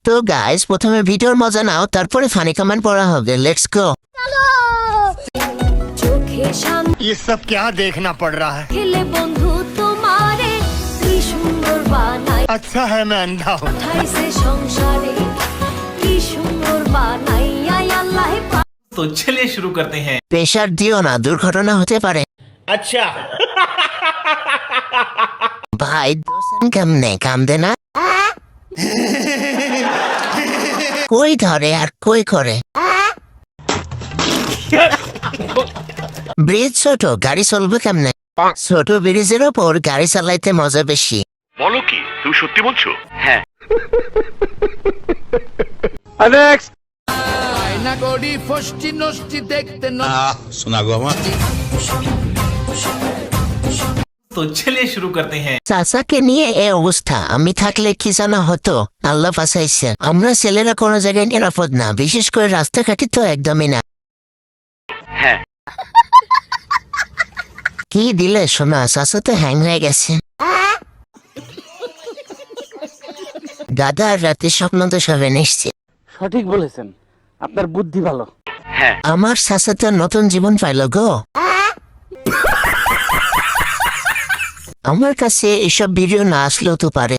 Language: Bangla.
তো গাইস, প্রথমে ভিডিওর মজা নাও, তারপরে ফানি কমেন্ট পড়া হবে। Let's go. ये सब क्या देखना पड़ रहा है? বন্ধু তোমারে কি সুন্দর বানাই, अच्छा है मैं अंधा हूँ। ঠাইছে সংসারে কি সুন্দর বানাই, আল্লাহ तो चलिए शुरू करते हैं। প্রেশার দিও না, দুর্ঘটনা হতে পারে। अच्छा ভাই দোষেন কেমনে, কামদে না? কই ধরে আর কই করে? ব্রিজ ছোট, গাড়ি চলবে কেমনে? ছোট ব্রিজের ওপর গাড়ি চালাইতে মজা বেশি। বলো কি, তুমি সত্যি বলছো? হ্যাঁ। तो चलिए शुरू करते हैं। চাচাকে নিয়ে এই অবস্থা, আমি থাকলে কি জানা হতো। আল্লাহ বাঁচাইছে। আমরা ছেলেরা কোনো জায়গায় নিরাপদ না, বিশেষ করে রাস্তাঘাটে তো একদমই না। হ্যাঁ। কি দিলে শোনা, চাচা তো হ্যাং হয়ে গেছে। দাদা আর রাতে স্বপ্ন তো সবে নিশ্চিত। সঠিক বলেছেন, আপনার বুদ্ধি ভালো। হ্যাঁ। আমার চাচা তো নতুন জীবন পাইল গো। আমার কাছে এসব ভিডিও না আসলেও তো পারে।